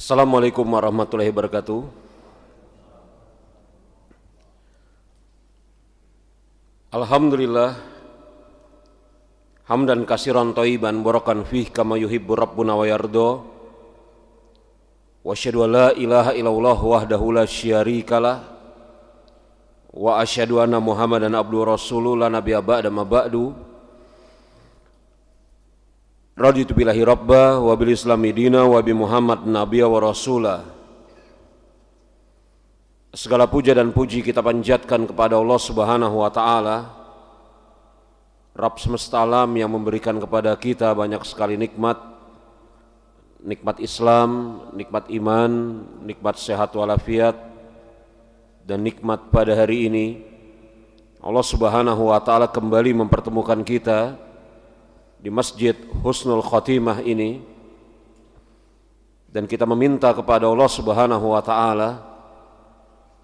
Assalamualaikum warahmatullahi wabarakatuh. Alhamdulillah hamdan katsiran thayyiban barakan fih kama yuhibbu rabbuna wa yarda. Wa asyhadu an la ilaha illallah wahdahu la syarikalah wa asyhadu anna Muhammadan abduhu rasuluhu la nabiyya ba'da ma ba'du. Raditu billahi rabba wa bil islami dina wa bi Muhammad nabiyya wa rasulah. Segala puja dan puji kita panjatkan kepada Allah Subhanahu wa taala, Rabb semesta alam yang memberikan kepada kita banyak sekali nikmat. Nikmat Islam, nikmat iman, nikmat sehat walafiat, dan nikmat pada hari ini Allah Subhanahu wa taala kembali mempertemukan kita di Masjid Husnul Khotimah ini, dan kita meminta kepada Allah Subhanahu wa taala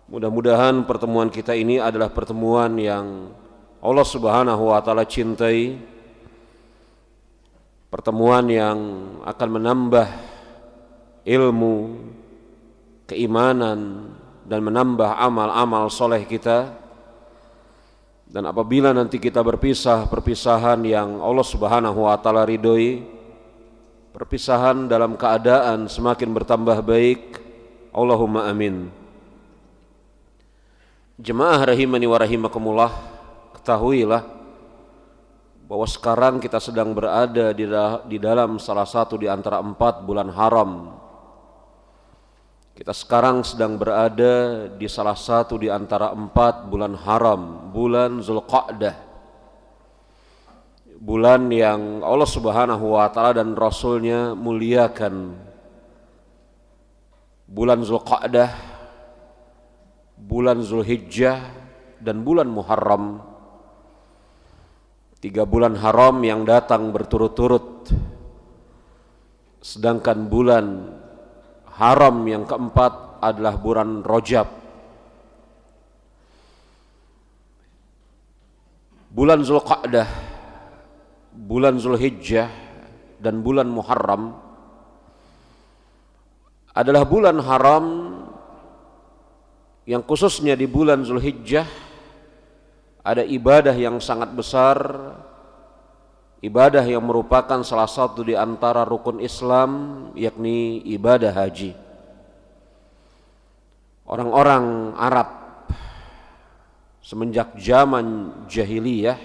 mudah-mudahan pertemuan kita ini adalah pertemuan yang Allah Subhanahu wa taala cintai, pertemuan yang akan menambah ilmu, keimanan, dan menambah amal-amal soleh kita. Dan apabila nanti kita berpisah perpisahan yang Allah Subhanahu wa taala ridhoi, perpisahan dalam keadaan semakin bertambah baik, Allahumma amin. Jemaah rahimani wa rahimakumullah, ketahuilah bahwa sekarang kita sedang berada di dalam salah satu di antara 4 bulan haram. Kita sekarang sedang berada di salah satu di antara 4 bulan haram, bulan Zulqa'dah. Bulan yang Allah Subhanahu wa taala dan Rasulnya muliakan. Bulan Zulqa'dah, bulan Zulhijjah, dan bulan Muharram. 3 bulan haram yang datang berturut-turut. Sedangkan bulan haram yang keempat adalah bulan Rajab. Bulan Zulqa'dah, bulan Zulhijjah, dan bulan Muharram adalah bulan haram yang khususnya di bulan Zulhijjah ada ibadah yang sangat besar, ibadah yang merupakan salah satu di antara rukun Islam, yakni ibadah haji. Orang-orang Arab semenjak zaman jahiliyah,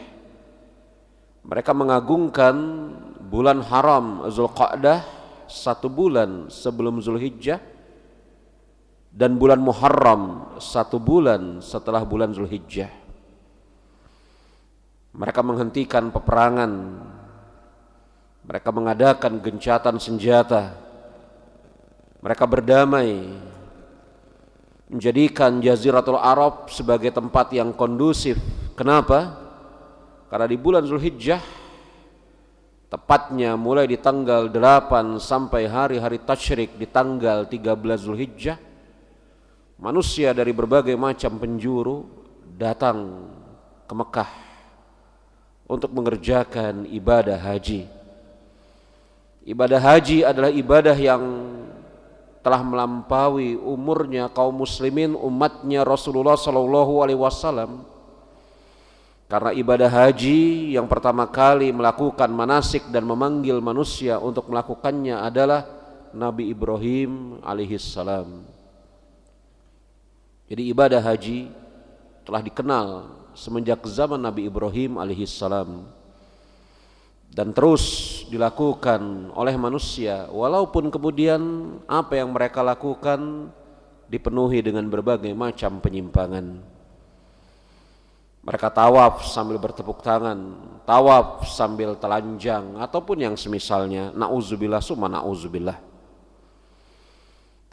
mereka mengagungkan bulan haram Zulqa'dah 1 bulan sebelum Zulhijjah, dan bulan Muharram 1 bulan setelah bulan Zulhijjah. Mereka menghentikan peperangan, mereka mengadakan gencatan senjata, mereka berdamai, menjadikan Jaziratul Arab sebagai tempat yang kondusif. Kenapa? Karena di bulan Zulhijjah, tepatnya mulai di tanggal 8 sampai hari-hari tasyrik di tanggal 13 Zulhijjah, manusia dari berbagai macam penjuru datang ke Mekah untuk mengerjakan ibadah haji. Ibadah haji adalah ibadah yang telah melampaui umurnya kaum muslimin, umatnya Rasulullah SAW. Karena ibadah haji yang pertama kali melakukan manasik dan memanggil manusia untuk melakukannya adalah Nabi Ibrahim alaihissalam. Jadi ibadah haji telah dikenal semenjak zaman Nabi Ibrahim alaihissalam dan terus dilakukan oleh manusia, walaupun kemudian apa yang mereka lakukan dipenuhi dengan berbagai macam penyimpangan. Mereka tawaf sambil bertepuk tangan, tawaf sambil telanjang, ataupun yang semisalnya, na'udzubillah summa na'udzubillah.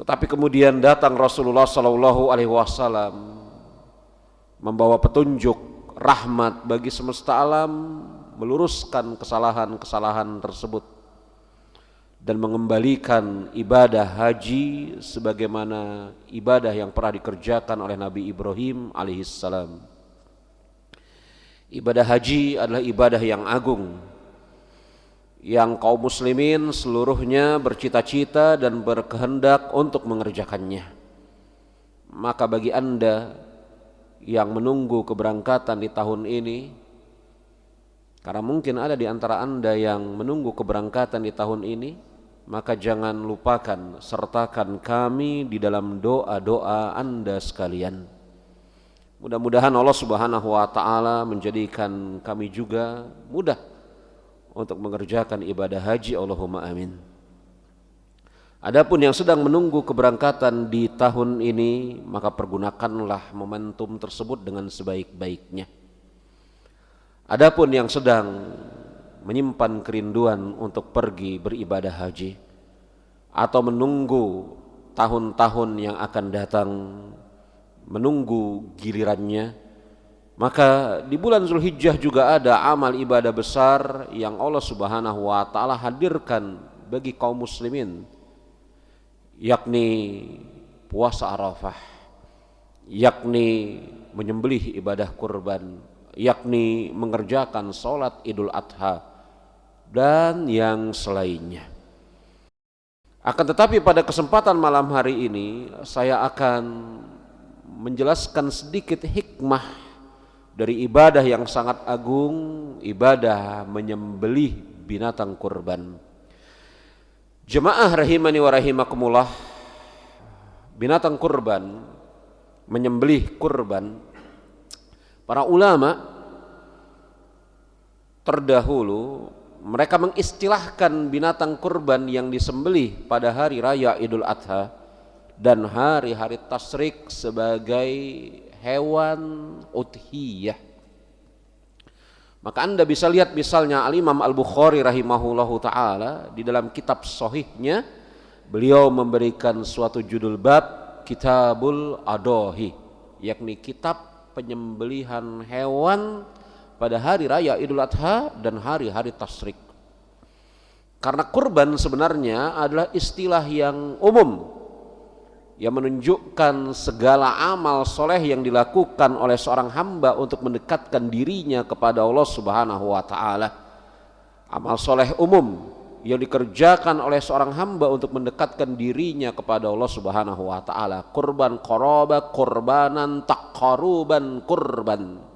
Tetapi kemudian datang Rasulullah SAW membawa petunjuk rahmat bagi semesta alam, meluruskan kesalahan-kesalahan tersebut dan mengembalikan ibadah haji sebagaimana ibadah yang pernah dikerjakan oleh Nabi Ibrahim alaihissalam. Ibadah haji adalah ibadah yang agung, yang kaum muslimin seluruhnya bercita-cita dan berkehendak untuk mengerjakannya. Maka bagi Anda yang menunggu keberangkatan di tahun ini, karena mungkin ada di antara Anda yang menunggu keberangkatan di tahun ini, maka jangan lupakan sertakan kami di dalam doa-doa Anda sekalian. Mudah-mudahan Allah Subhanahu wa taala menjadikan kami juga mudah untuk mengerjakan ibadah haji, Allahumma amin. Adapun yang sedang menunggu keberangkatan di tahun ini, maka pergunakanlah momentum tersebut dengan sebaik-baiknya. Adapun yang sedang menyimpan kerinduan untuk pergi beribadah haji atau menunggu tahun-tahun yang akan datang, menunggu gilirannya, maka di bulan Zulhijjah juga ada amal ibadah besar yang Allah Subhanahu wa taala hadirkan bagi kaum muslimin, yakni puasa Arafah, yakni menyembelih ibadah kurban, yakni mengerjakan sholat Idul Adha dan yang selainnya. Akan tetapi pada kesempatan malam hari ini saya akan menjelaskan sedikit hikmah dari ibadah yang sangat agung, ibadah menyembelih binatang kurban. Jemaah rahimani wa rahimakumullah, binatang kurban, menyembelih kurban, para ulama terdahulu mereka mengistilahkan binatang kurban yang disembelih pada hari raya Idul Adha dan hari-hari tasyrik sebagai hewan udhiyah. Maka Anda bisa lihat misalnya Al-Imam Al-Bukhari rahimahullahu ta'ala di dalam kitab sahihnya, beliau memberikan suatu judul bab Kitabul Adohi, yakni kitab penyembelihan hewan pada hari raya Idul Adha dan hari-hari tasyrik. Karena kurban sebenarnya adalah istilah yang umum yang menunjukkan segala amal soleh yang dilakukan oleh seorang hamba untuk mendekatkan dirinya kepada Allah Subhanahu wa ta'ala. Amal soleh umum yang dikerjakan oleh seorang hamba untuk mendekatkan dirinya kepada Allah Subhanahu wa ta'ala. Kurban qaraba, kurbanan taqaruban kurban.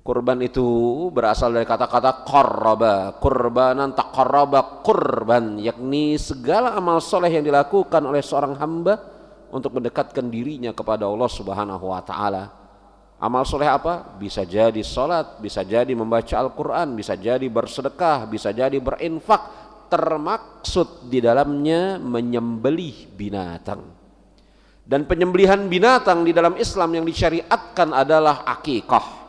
Kurban itu berasal dari kata-kata qarraba, kurbanan taqarraba kurban, yakni segala amal soleh yang dilakukan oleh seorang hamba untuk mendekatkan dirinya kepada Allah Subhanahu wa ta'ala. Amal soleh apa? Bisa jadi sholat, bisa jadi membaca Al-Quran, bisa jadi bersedekah, bisa jadi berinfak, termaksud di dalamnya menyembelih binatang. Dan penyembelihan binatang di dalam Islam yang disyariatkan adalah akikah.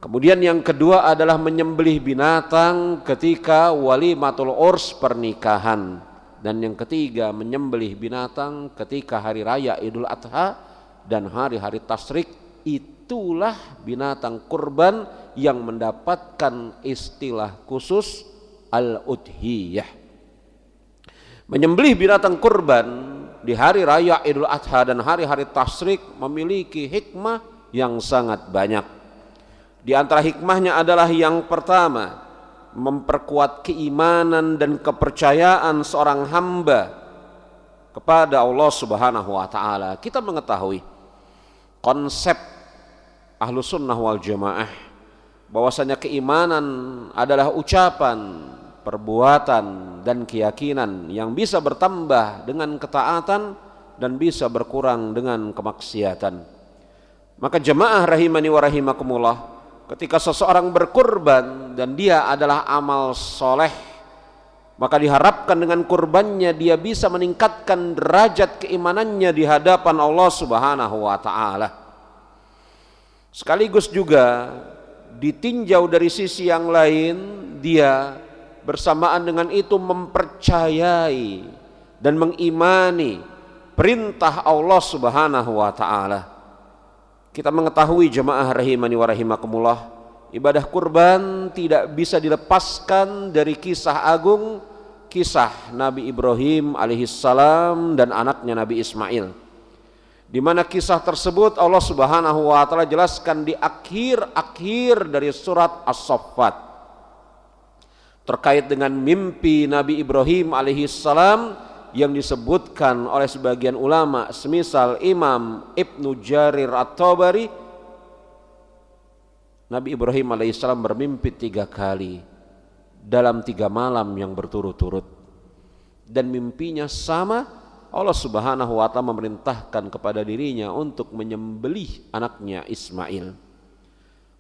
Kemudian yang kedua adalah menyembelih binatang ketika walimatul urs, pernikahan. Dan yang ketiga menyembelih binatang ketika hari raya Idul Adha dan hari-hari tasyrik. Itulah binatang kurban yang mendapatkan istilah khusus al-udhiyah. Menyembelih binatang kurban di hari raya Idul Adha dan hari-hari tasyrik memiliki hikmah yang sangat banyak. Di antara hikmahnya adalah yang pertama, memperkuat keimanan dan kepercayaan seorang hamba kepada Allah Subhanahu wa ta'ala. Kita mengetahui konsep Ahlus Sunnah wal Jamaah bahwasanya keimanan adalah ucapan, perbuatan dan keyakinan yang bisa bertambah dengan ketaatan dan bisa berkurang dengan kemaksiatan. Maka jemaah rahimani wa rahimakumullah, ketika seseorang berkurban dan dia adalah amal soleh, maka diharapkan dengan kurbannya dia bisa meningkatkan derajat keimanannya di hadapan Allah Subhanahu wa ta'ala. Sekaligus juga ditinjau dari sisi yang lain, dia bersamaan dengan itu mempercayai dan mengimani perintah Allah Subhanahu wa ta'ala. Kita mengetahui jemaah rahimani wa rahimakumullah, ibadah kurban tidak bisa dilepaskan dari kisah agung, kisah Nabi Ibrahim alaihissalam dan anaknya Nabi Ismail. di mana kisah tersebut Allah Subhanahu wa taala jelaskan di akhir dari surat As-Saffat terkait dengan mimpi Nabi Ibrahim alaihi salam yang disebutkan oleh sebagian ulama semisal Imam Ibnu Jarir At-Tabari. Nabi Ibrahim alaihi salam bermimpi 3 kali dalam 3 malam yang berturut-turut, dan mimpinya sama. Allah Subhanahu wa taala memerintahkan kepada dirinya untuk menyembelih anaknya Ismail.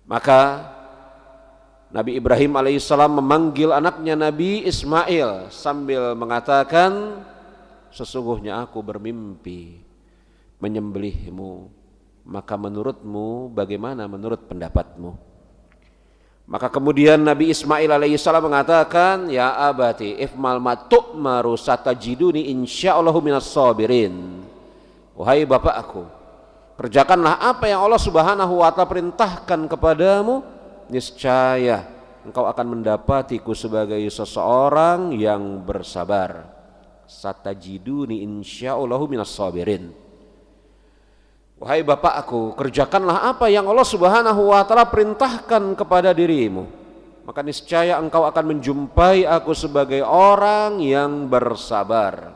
Maka Nabi Ibrahim alaihissalam memanggil anaknya Nabi Ismail sambil mengatakan, sesungguhnya aku bermimpi menyembelihmu, maka menurutmu bagaimana menurut pendapatmu? Maka kemudian Nabi Ismail alaihissalam mengatakan, ya abati ifmal ma tu'maru satajiduni insyaallahu minas sabirin. Wahai bapakku, kerjakanlah apa yang Allah Subhanahu wa taala perintahkan kepadamu, niscaya engkau akan mendapatiku sebagai seseorang yang bersabar. Satajiduni insyaallahu minas sabirin. Wahai bapakku, kerjakanlah apa yang Allah Subhanahu wa taala perintahkan kepada dirimu, maka niscaya engkau akan menjumpai aku sebagai orang yang bersabar.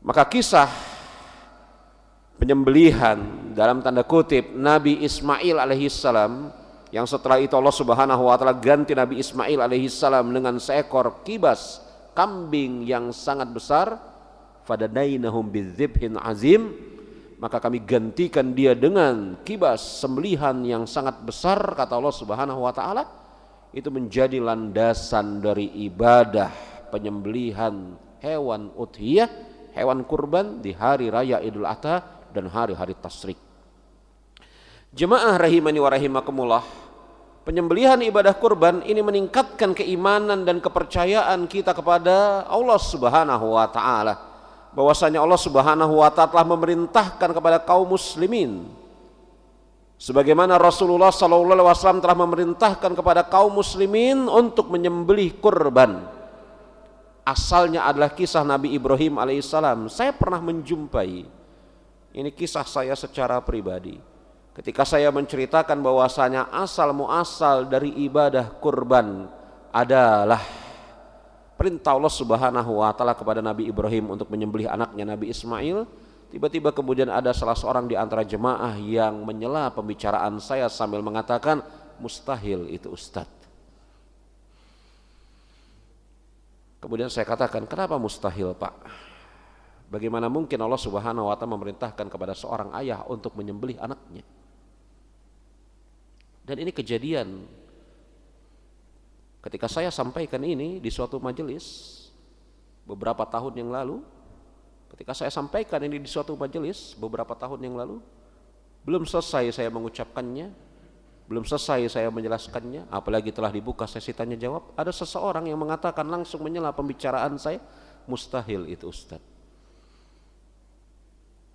Maka kisah penyembelihan dalam tanda kutip Nabi Ismail alaihissalam, yang setelah itu Allah Subhanahu wa taala ganti Nabi Ismail alaihissalam dengan seekor kibas kambing yang sangat besar, fadadainahum bidzibhin azim, maka kami gantikan dia dengan kibas sembelihan yang sangat besar, kata Allah Subhanahu wa taala. Itu menjadi landasan dari ibadah penyembelihan hewan udhiyah, hewan kurban di hari raya Idul Adha dan hari-hari tasyrik. Jemaah rahimani wa rahimakumullah, penyembelihan ibadah kurban ini meningkatkan keimanan dan kepercayaan kita kepada Allah Subhanahu wa taala, bahwasanya Allah Subhanahu wa taala telah memerintahkan kepada kaum muslimin, sebagaimana Rasulullah sallallahu alaihi wasallam telah memerintahkan kepada kaum muslimin untuk menyembelih kurban. Asalnya adalah kisah Nabi Ibrahim alaihissalam. Saya pernah menjumpai, ini kisah saya secara pribadi, ketika saya menceritakan bahwasanya asal muasal dari ibadah kurban adalah perintah Allah Subhanahu wa taala kepada Nabi Ibrahim untuk menyembelih anaknya Nabi Ismail. Tiba-tiba kemudian ada salah seorang di antara jemaah yang menyela pembicaraan saya sambil mengatakan, mustahil itu Ustadz. Kemudian saya katakan, kenapa mustahil Pak? Bagaimana mungkin Allah Subhanahu wa taala memerintahkan kepada seorang ayah untuk menyembelih anaknya? Dan ini kejadian ketika saya sampaikan ini di suatu majelis beberapa tahun yang lalu. Ketika saya sampaikan ini di suatu majelis beberapa tahun yang lalu, belum selesai saya mengucapkannya, belum selesai saya menjelaskannya, apalagi telah dibuka sesi tanya jawab, ada seseorang yang mengatakan langsung menyela pembicaraan saya, mustahil itu Ustadz.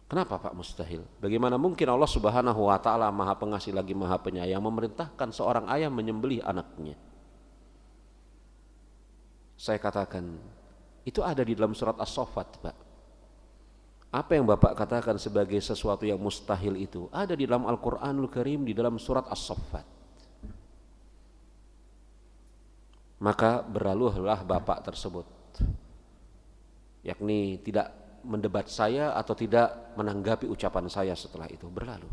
Kenapa Pak mustahil? Bagaimana mungkin Allah Subhanahu wa taala Maha Pengasih lagi Maha Penyayang memerintahkan seorang ayah menyembelih anaknya? Saya katakan, itu ada di dalam surat As-Saffat Pak. Apa yang Bapak katakan sebagai sesuatu yang mustahil itu ada di dalam Al-Quranul Karim, di dalam surat As-Saffat. Maka berlalulah Bapak tersebut, yakni tidak mendebat saya atau tidak menanggapi ucapan saya setelah itu berlalu.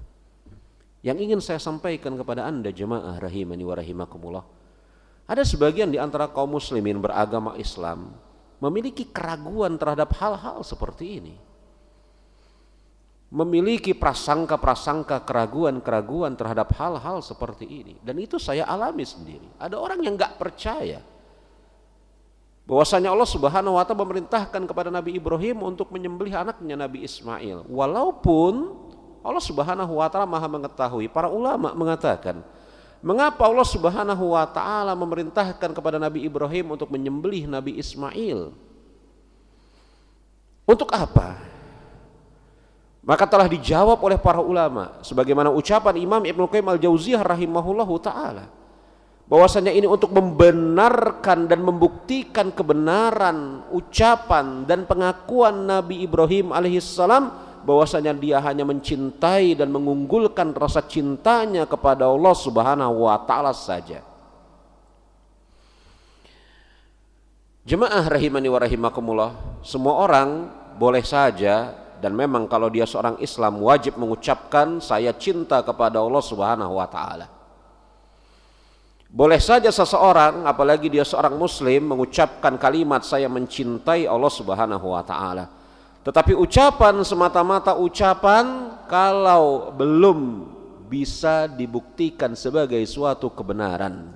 Yang ingin saya sampaikan kepada Anda jemaah rahimani wa rahimakumullah, ada sebagian di antara kaum muslimin beragama Islam memiliki keraguan terhadap hal-hal seperti ini. Memiliki prasangka-prasangka, keraguan-keraguan terhadap hal-hal seperti ini. Dan itu saya alami sendiri. Ada orang yang gak percaya bahwasanya Allah Subhanahu wa taala memerintahkan kepada Nabi Ibrahim untuk menyembelih anaknya Nabi Ismail. Walaupun Allah Subhanahu wa taala Maha mengetahui. Para ulama mengatakan, mengapa Allah Subhanahu wa taala memerintahkan kepada Nabi Ibrahim untuk menyembelih Nabi Ismail? Untuk apa? Maka telah dijawab oleh para ulama sebagaimana ucapan Imam Ibnu Qayyim Al-Jauziyah rahimahullahu taala, bahwasanya ini untuk membenarkan dan membuktikan kebenaran ucapan dan pengakuan Nabi Ibrahim alaihissalam bahwasanya dia hanya mencintai dan mengunggulkan rasa cintanya kepada Allah Subhanahu wa taala saja. Jemaah rahimani wa rahimakumullah, semua orang boleh saja, dan memang kalau dia seorang Islam wajib mengucapkan saya cinta kepada Allah Subhanahu wa taala. Boleh saja seseorang, apalagi dia seorang muslim, mengucapkan kalimat saya mencintai Allah Subhanahu wa taala. Tetapi ucapan semata-mata ucapan kalau belum bisa dibuktikan sebagai suatu kebenaran.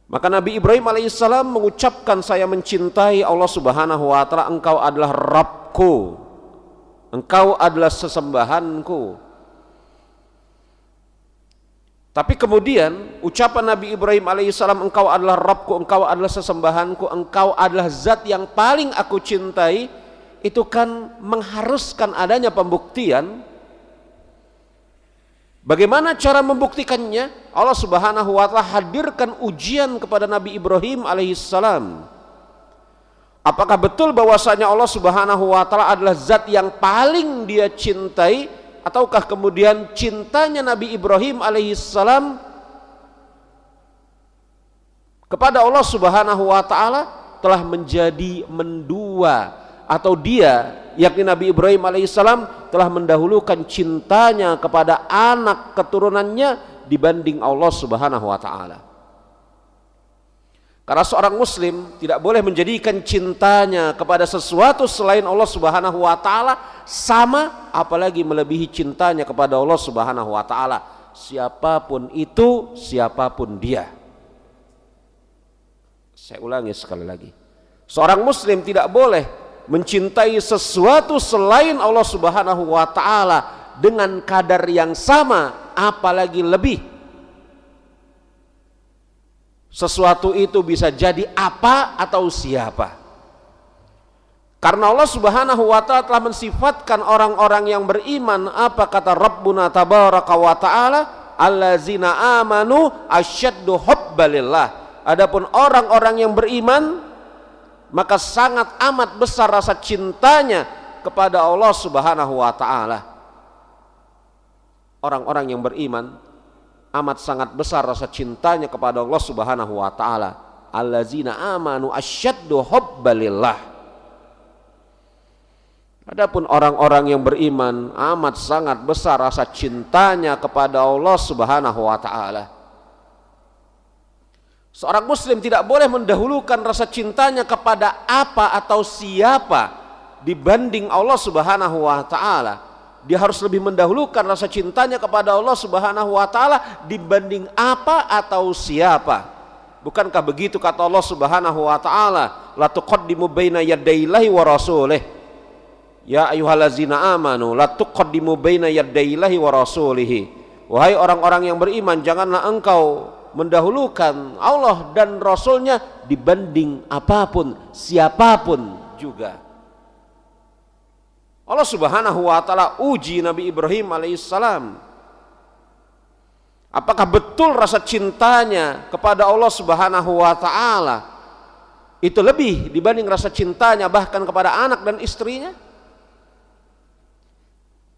Maka Nabi Ibrahim alaihissalam mengucapkan saya mencintai Allah Subhanahu wa taala, engkau adalah Rabbku, engkau adalah sesembahanku. Tapi kemudian ucapan Nabi Ibrahim alaihissalam, engkau adalah Rabbku, engkau adalah sesembahanku, engkau adalah zat yang paling aku cintai, itu kan mengharuskan adanya pembuktian. Bagaimana cara membuktikannya? Allah Subhanahu wa taala hadirkan ujian kepada Nabi Ibrahim alaihissalam. Apakah betul bahwasanya Allah Subhanahu wa taala adalah zat yang paling dia cintai, ataukah kemudian cintanya Nabi Ibrahim alaihissalam kepada Allah Subhanahu wa taala telah menjadi mendua, atau dia, yakni Nabi Ibrahim alaihissalam, telah mendahulukan cintanya kepada anak keturunannya dibanding Allah Subhanahu wa taala. Karena seorang muslim tidak boleh menjadikan cintanya kepada sesuatu selain Allah Subhanahu wa taala sama, apalagi melebihi cintanya kepada Allah Subhanahu wa taala, siapapun itu, siapapun dia. Saya ulangi sekali lagi. Seorang muslim tidak boleh mencintai sesuatu selain Allah Subhanahu wa taala dengan kadar yang sama, apalagi lebih. Sesuatu itu bisa jadi apa atau siapa. Karena Allah Subhanahu wa taala telah mensifatkan orang-orang yang beriman, apa kata Rabbuna tabaraka wa taala, allazina amanu asyaddu hubbalillah. Adapun orang-orang yang beriman, maka sangat amat besar rasa cintanya kepada Allah Subhanahu wa taala. Orang-orang yang beriman amat sangat besar rasa cintanya kepada Allah Subhanahu wa taala. Allazina amanu asyaddu hubbalillah. Adapun orang-orang yang beriman amat sangat besar rasa cintanya kepada Allah Subhanahu wa taala. Seorang muslim tidak boleh mendahulukan rasa cintanya kepada apa atau siapa dibanding Allah Subhanahu wa taala. Dia harus lebih mendahulukan rasa cintanya kepada Allah Subhanahu wa taala dibanding apa atau siapa. Bukankah begitu kata Allah Subhanahu wa taala, la tuqaddimu baina yadayillahi wa rasulih. Ya ayyuhallazina amanu la tuqaddimu baina yadayillahi wa rasulih. Wahai orang-orang yang beriman, janganlah engkau mendahulukan Allah dan Rasulnya dibanding apapun, siapapun juga. Allah Subhanahu wa taala uji Nabi Ibrahim alaihissalam. Apakah betul rasa cintanya kepada Allah Subhanahu wa taala itu lebih dibanding rasa cintanya bahkan kepada anak dan istrinya?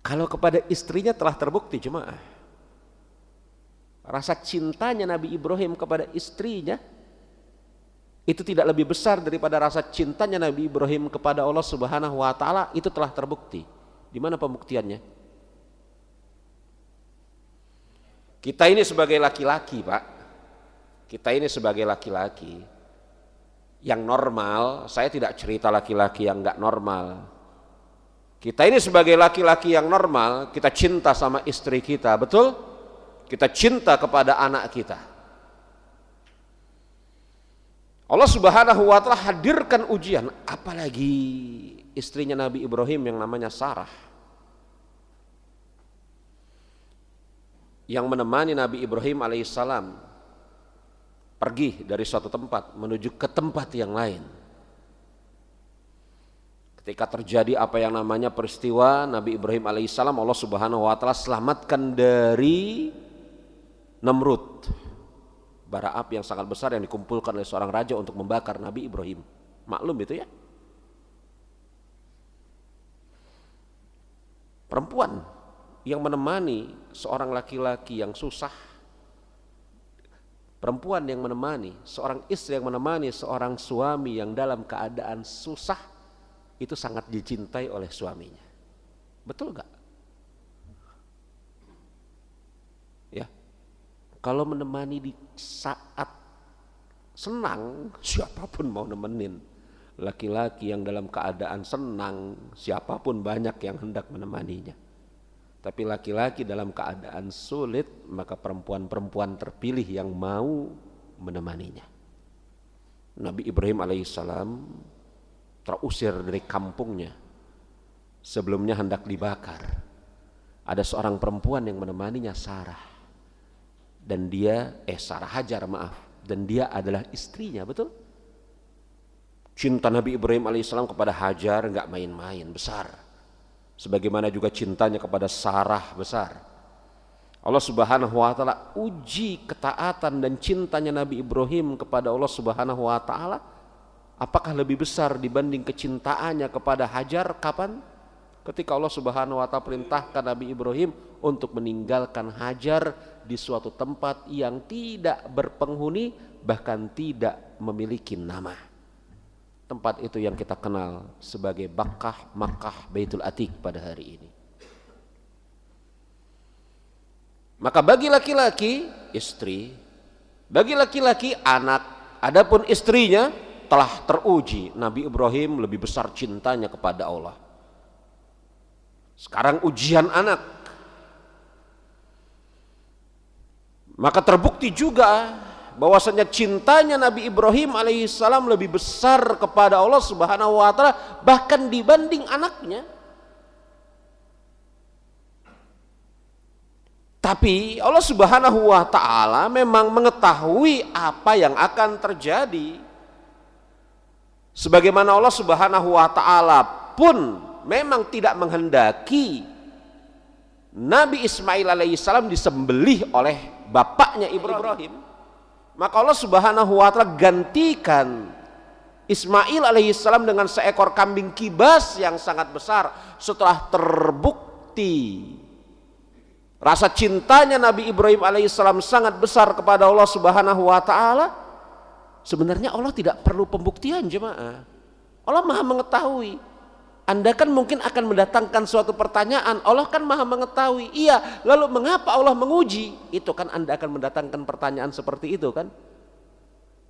Kalau kepada istrinya telah terbukti jemaah, rasa cintanya Nabi Ibrahim kepada istrinya itu tidak lebih besar daripada rasa cintanya Nabi Ibrahim kepada Allah Subhanahu wa taala, itu telah terbukti. Di mana pembuktiannya? Kita ini sebagai laki-laki, Pak. Kita ini sebagai laki-laki yang normal, saya tidak cerita laki-laki yang enggak normal. Kita ini sebagai laki-laki yang normal, kita cinta sama istri kita, betul? Kita cinta kepada anak kita. Allah Subhanahu wa taala hadirkan ujian, apalagi istrinya Nabi Ibrahim yang namanya Sarah, yang menemani Nabi Ibrahim alaihissalam pergi dari suatu tempat menuju ke tempat yang lain. Ketika terjadi apa yang namanya peristiwa Nabi Ibrahim alaihissalam, Allah Subhanahu wa taala selamatkan dari Namrud, bara api yang sangat besar yang dikumpulkan oleh seorang raja untuk membakar Nabi Ibrahim. Maklum itu ya. Perempuan yang menemani seorang laki-laki yang susah, perempuan yang menemani, seorang istri yang menemani seorang suami yang dalam keadaan susah, itu sangat dicintai oleh suaminya. Betul gak? Ya, kalau menemani di saat senang, siapapun mau nemenin. Laki-laki yang dalam keadaan senang, siapapun banyak yang hendak menemaninya. Tapi laki-laki dalam keadaan sulit, maka perempuan-perempuan terpilih yang mau menemaninya. Nabi Ibrahim alaihissalam terusir dari kampungnya, sebelumnya hendak dibakar. Ada seorang perempuan yang menemaninya, Sarah. Dan dia, Sarah Hajar maaf. Dan dia adalah istrinya, betul? Cinta Nabi Ibrahim alaihissalam kepada Hajar enggak main-main, besar. Sebagaimana juga cintanya kepada Sarah besar. Allah Subhanahu wa taala uji ketaatan dan cintanya Nabi Ibrahim kepada Allah Subhanahu wa taala apakah lebih besar dibanding kecintaannya kepada Hajar. Kapan? Ketika Allah Subhanahu wa taala perintahkan Nabi Ibrahim untuk meninggalkan Hajar di suatu tempat yang tidak berpenghuni, bahkan tidak memiliki nama. Tempat itu yang kita kenal sebagai Makkah Baitul Atiq pada hari ini. Maka bagi laki-laki istri, bagi laki-laki anak, adapun istrinya telah teruji. Nabi Ibrahim lebih besar cintanya kepada Allah. Sekarang ujian anak. Maka terbukti juga bahwasanya cintanya Nabi Ibrahim alaihissalam lebih besar kepada Allah Subhanahu wa taala bahkan dibanding anaknya. Tapi Allah Subhanahu wa taala memang mengetahui apa yang akan terjadi. Sebagaimana Allah Subhanahu wa taala pun memang tidak menghendaki Nabi Ismail alaihissalam disembelih oleh bapaknya Ibrahim. Maka Allah Subhanahu wa taala gantikan Ismail alaihissalam dengan seekor kambing kibas yang sangat besar setelah terbukti rasa cintanya Nabi Ibrahim alaihissalam sangat besar kepada Allah Subhanahu wa taala. Sebenarnya Allah tidak perlu pembuktian, jemaah. Allah Maha mengetahui. Anda kan mungkin akan mendatangkan suatu pertanyaan, Allah kan Maha mengetahui. Iya, lalu mengapa Allah menguji? Itu kan Anda akan mendatangkan pertanyaan seperti itu kan?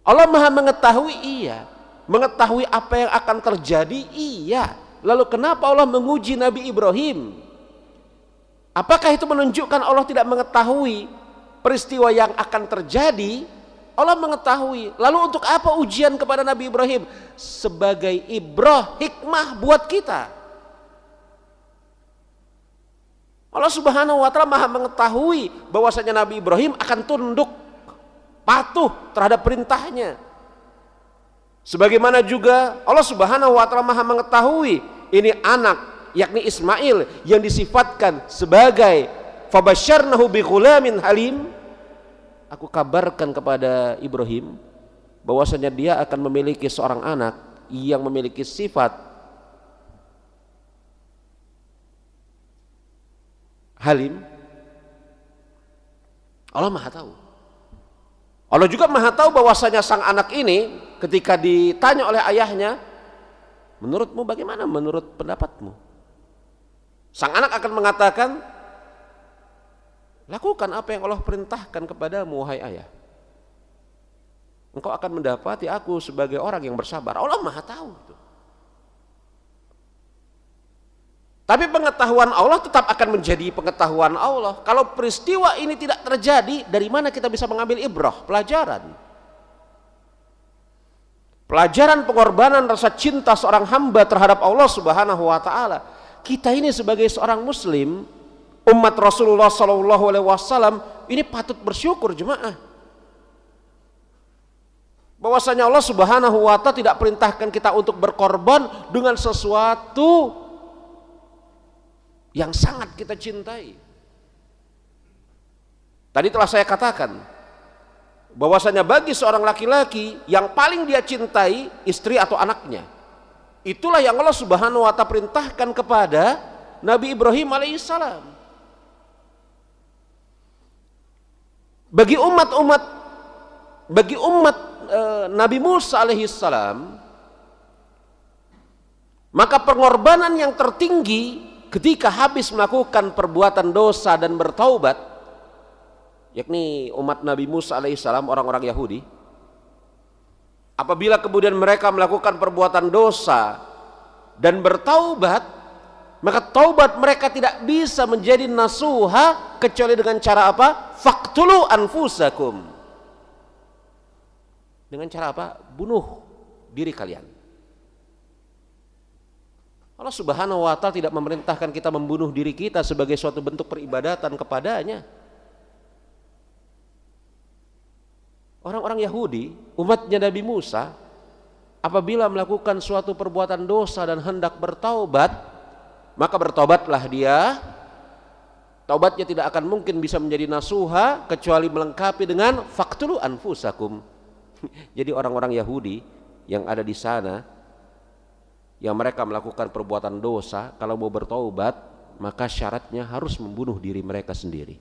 Allah Maha mengetahui, iya. Mengetahui apa yang akan terjadi, iya. Lalu kenapa Allah menguji Nabi Ibrahim? Apakah itu menunjukkan Allah tidak mengetahui peristiwa yang akan terjadi? Allah mengetahui. Lalu untuk apa ujian kepada Nabi Ibrahim? Sebagai ibrah, hikmah buat kita. Allah Subhanahu wa taala Maha mengetahui bahwasanya Nabi Ibrahim akan tunduk, patuh terhadap perintahnya. Sebagaimana juga Allah Subhanahu wa taala Maha mengetahui ini anak, yakni Ismail, yang disifatkan sebagai fabasyarnahu bi ghulamin halim. Aku kabarkan kepada Ibrahim bahwasanya dia akan memiliki seorang anak yang memiliki sifat halim. Allah Maha tahu. Allah juga Maha tahu bahwasanya sang anak ini ketika ditanya oleh ayahnya, menurutmu bagaimana menurut pendapatmu? Sang anak akan mengatakan, lakukan apa yang Allah perintahkan kepadamu, wahai ayah. Engkau akan mendapati aku sebagai orang yang bersabar. Allah Maha tahu itu. Tapi pengetahuan Allah tetap akan menjadi pengetahuan Allah. Kalau peristiwa ini tidak terjadi, dari mana kita bisa mengambil ibrah, pelajaran? Pelajaran pengorbanan rasa cinta seorang hamba terhadap Allah Subhanahu wa taala. Kita ini sebagai seorang muslim, umat Rasulullah sallallahu alaihi wasallam, ini patut bersyukur, jemaah. Bahwasanya Allah Subhanahu wa taala tidak perintahkan kita untuk berkorban dengan sesuatu yang sangat kita cintai. Tadi telah saya katakan bahwasanya bagi seorang laki-laki yang paling dia cintai istri atau anaknya. Itulah yang Allah Subhanahu wa taala perintahkan kepada Nabi Ibrahim alaihissalam. Bagi umat Nabi Musa alaihissalam, maka pengorbanan yang tertinggi ketika habis melakukan perbuatan dosa dan bertaubat, yakni umat Nabi Musa alaihissalam, orang-orang Yahudi, apabila kemudian mereka melakukan perbuatan dosa dan bertaubat, maka taubat mereka tidak bisa menjadi nasuha kecuali dengan cara apa? Faqtulu anfusakum. Dengan cara apa? Bunuh diri kalian. Allah Subhanahu wa ta'ala tidak memerintahkan kita membunuh diri kita sebagai suatu bentuk peribadatan kepadanya. Orang-orang Yahudi, umatnya Nabi Musa, apabila melakukan suatu perbuatan dosa dan hendak bertaubat, maka bertaubatlah dia. Taubatnya tidak akan mungkin bisa menjadi nasuha kecuali melengkapi dengan faqtulu anfusakum. Jadi orang-orang Yahudi yang ada di sana, yang mereka melakukan perbuatan dosa, kalau mau bertaubat, maka syaratnya harus membunuh diri mereka sendiri.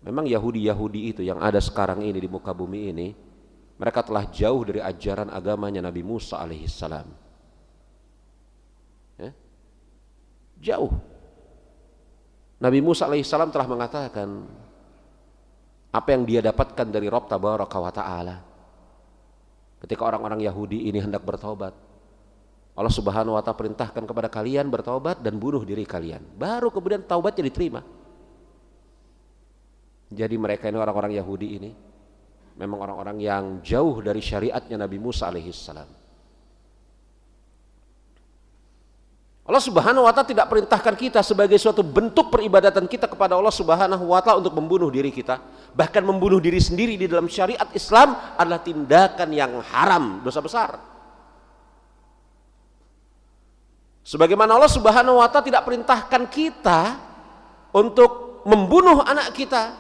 Memang Yahudi-Yahudi itu yang ada sekarang ini di muka bumi ini, mereka telah jauh dari ajaran agamanya Nabi Musa alaihissalam. Jauh. Nabi Musa alaihissalam telah mengatakan apa yang dia dapatkan dari Rabb Tabaraka wa Ta'ala ketika orang-orang Yahudi ini hendak bertaubat. Allah Subhanahu wa Ta'ala perintahkan kepada kalian bertaubat dan bunuh diri kalian, baru kemudian taubatnya diterima. Jadi mereka ini, orang-orang Yahudi ini, memang orang-orang yang jauh dari syariatnya Nabi Musa alaihissalam. Allah Subhanahu wa Ta'ala tidak perintahkan kita sebagai suatu bentuk peribadatan kita kepada Allah Subhanahu wa Ta'ala untuk membunuh diri kita. Bahkan membunuh diri sendiri di dalam syariat Islam adalah tindakan yang haram, dosa besar. Sebagaimana Allah Subhanahu wa Ta'ala tidak perintahkan kita untuk membunuh anak kita.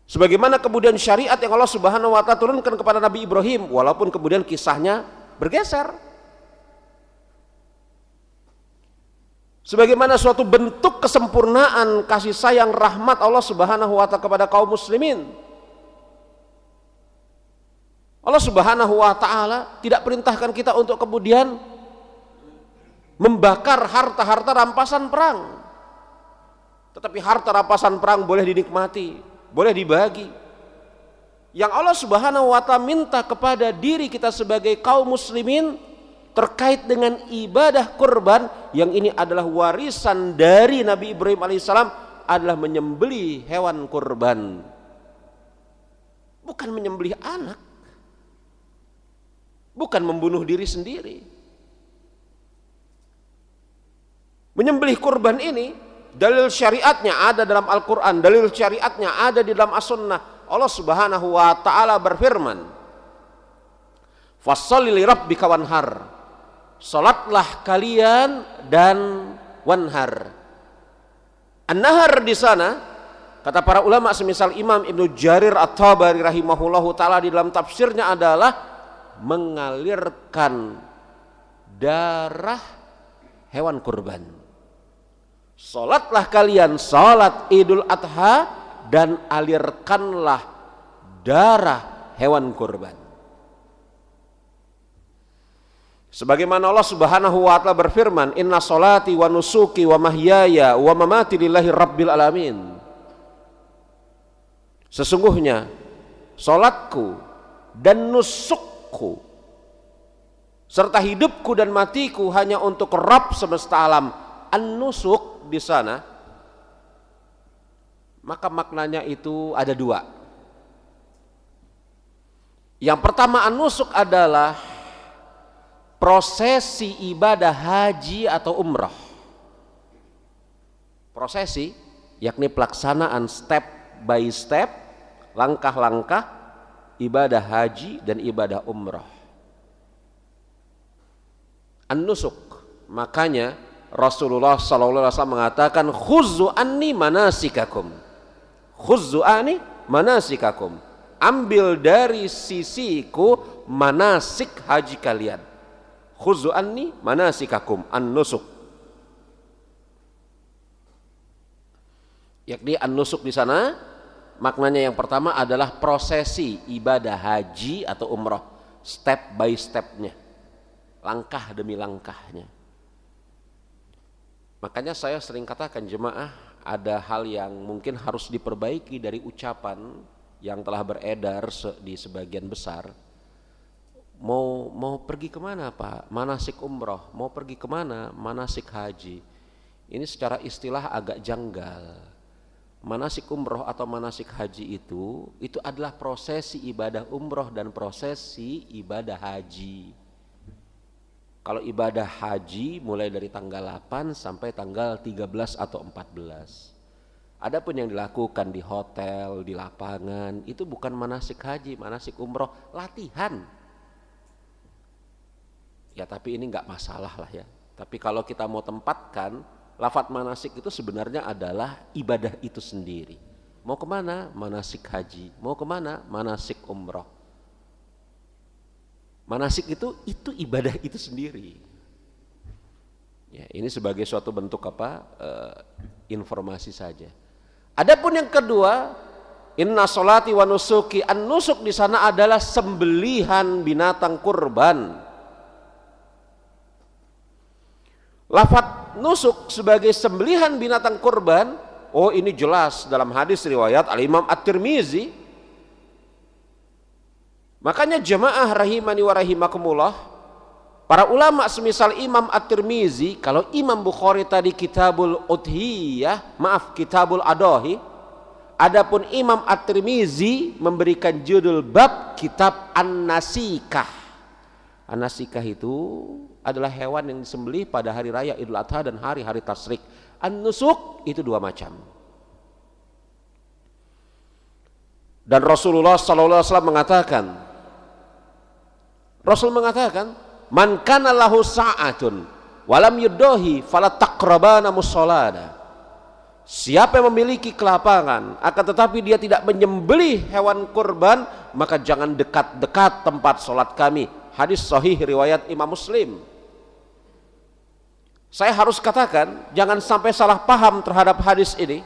Sebagaimana kemudian syariat yang Allah Subhanahu wa Ta'ala turunkan kepada Nabi Ibrahim, walaupun kemudian kisahnya bergeser. Sebagaimana suatu bentuk kesempurnaan kasih sayang rahmat Allah Subhanahu wa Ta'ala kepada kaum muslimin. Allah Subhanahu wa Ta'ala tidak perintahkan kita untuk kemudian membakar harta-harta rampasan perang. Tetapi harta rampasan perang boleh dinikmati, boleh dibagi. Yang Allah Subhanahu wa Ta'ala minta kepada diri kita sebagai kaum muslimin terkait dengan ibadah kurban, yang ini adalah warisan dari Nabi Ibrahim alaihissalam, adalah menyembelih hewan kurban, bukan menyembelih anak, bukan membunuh diri sendiri. Menyembelih kurban ini dalil syariatnya ada dalam Al-Quran, dalil syariatnya ada di dalam As-Sunnah. Allah Subhanahu wa Ta'ala berfirman, fasholli li rabbika wanhar, salatlah kalian dan wanhar. An-nahar di sana, kata para ulama semisal Imam Ibnu Jarir At-Tabari rahimahullahu ta'ala di dalam tafsirnya, adalah mengalirkan darah hewan kurban. Salatlah kalian salat Idul Adha dan alirkanlah darah hewan kurban. Sebagaimana Allah Subhanahu wa Ta'ala berfirman, inna salati wa nusuki wa mahyaya wa mamati lillahi rabbil alamin. Sesungguhnya salatku dan nusukku serta hidupku dan matiku hanya untuk Rabb semesta alam. An-nusuk di sana, maka maknanya itu ada dua. Yang pertama, an-nusuk adalah prosesi ibadah haji atau umrah. Prosesi yakni pelaksanaan step by step, langkah-langkah ibadah haji dan ibadah umrah. An-nusuk, makanya Rasulullah SAW mengatakan, khuzzu anni manasikakum, khuzzu anni manasikakum, ambil dari sisiku manasik haji kalian. Khudzu anni manasikakum an-nusuk. Yakni an-nusuk di sana maknanya yang pertama adalah prosesi ibadah haji atau umrah, step by stepnya, langkah demi langkahnya. Makanya saya sering katakan jemaah, ada hal yang mungkin harus diperbaiki dari ucapan yang telah beredar di sebagian besar. Mau pergi kemana Pak? Manasik umroh. Mau pergi kemana? Manasik haji. Ini secara istilah agak janggal. Manasik umroh atau manasik haji itu adalah prosesi ibadah umroh dan prosesi ibadah haji. Kalau ibadah haji mulai dari tanggal 8 sampai tanggal 13 atau 14. Adapun yang dilakukan di hotel, di lapangan, itu bukan manasik haji, manasik umroh, latihan. Ya tapi ini enggak masalah lah ya. Tapi kalau kita mau tempatkan, lafadz manasik itu sebenarnya adalah ibadah itu sendiri. Mau kemana? Manasik haji. Mau kemana? Manasik umroh. Manasik itu ibadah itu sendiri. Ya, ini sebagai suatu bentuk informasi saja. Adapun yang kedua, inna sholati wa nusuki, an-nusuk di sana adalah sembelihan binatang kurban. Lafadz nusuk sebagai sembelihan binatang kurban, ini jelas dalam hadis riwayat Al-Imam At-Tirmizi. Makanya jemaah rahimani wa rahimakumullah, para ulama semisal Imam At-Tirmizi, kalau Imam Bukhari tadi Kitabul Udhiyah, Kitabul Adahi, adapun Imam At-Tirmizi memberikan judul bab Kitab An-Nasikah. An-Nasikah itu adalah hewan yang disembelih pada hari raya Idul Adha dan hari-hari tasyrik. An-nusuk itu dua macam. Dan Rasulullah SAW mengatakan, Rasul mengatakan, man kana lahu sa'atun walam yudohi fala taqrabana musholada. Siapa yang memiliki kelapangan akan tetapi dia tidak menyembelih hewan kurban, maka jangan dekat-dekat tempat sholat kami. Hadis sahih riwayat Imam Muslim. Saya harus katakan, jangan sampai salah paham terhadap hadis ini.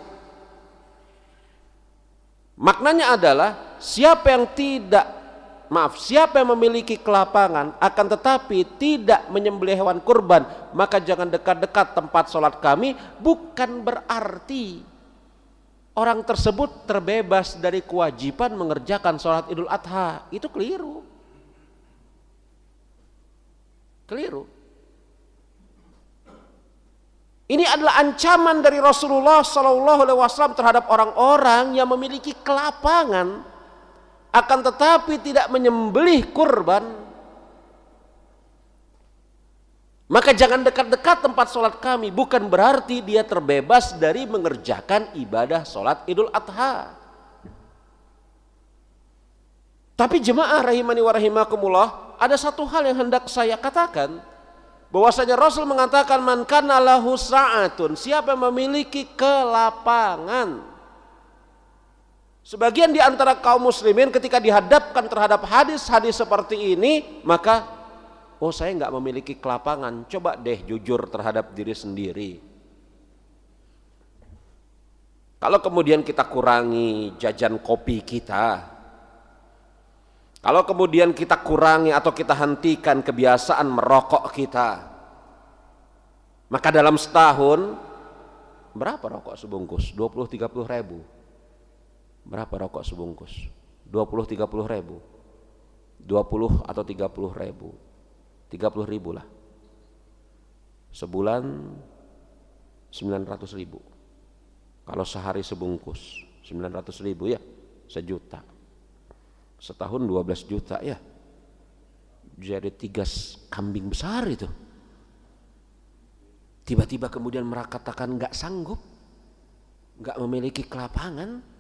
Maknanya adalah siapa yang memiliki kelapangan akan tetapi tidak menyembelih hewan kurban, maka jangan dekat-dekat tempat sholat kami. Bukan berarti orang tersebut terbebas dari kewajiban mengerjakan sholat Idul Adha. Itu keliru. Ini adalah ancaman dari Rasulullah SAW terhadap orang-orang yang memiliki kelapangan akan tetapi tidak menyembelih kurban. Maka jangan dekat-dekat tempat sholat kami. Bukan berarti dia terbebas dari mengerjakan ibadah sholat Idul Adha. Tapi jemaah rahimani wa rahimakumullah, ada satu hal yang hendak saya katakan, bahwasanya Rasul mengatakan man kana lahu sa'atun, siapa yang memiliki kelapangan. Sebagian di antara kaum muslimin ketika dihadapkan terhadap hadis-hadis seperti ini, maka saya enggak memiliki kelapangan. Coba deh jujur terhadap diri sendiri. Kalau kemudian kita kurangi jajan kopi kita, kalau kemudian kita kurangi atau kita hentikan kebiasaan merokok kita, maka dalam setahun berapa rokok sebungkus? 20-30 ribu. Berapa rokok sebungkus? 20-30 ribu. 20 atau 30 ribu. 30 ribu lah. Sebulan 900 ribu. Kalau sehari sebungkus 900 ribu ya, sejuta. Setahun 12 juta ya. Jadi 3 kambing besar itu. Tiba-tiba kemudian mereka katakan gak sanggup, gak memiliki kelapangan.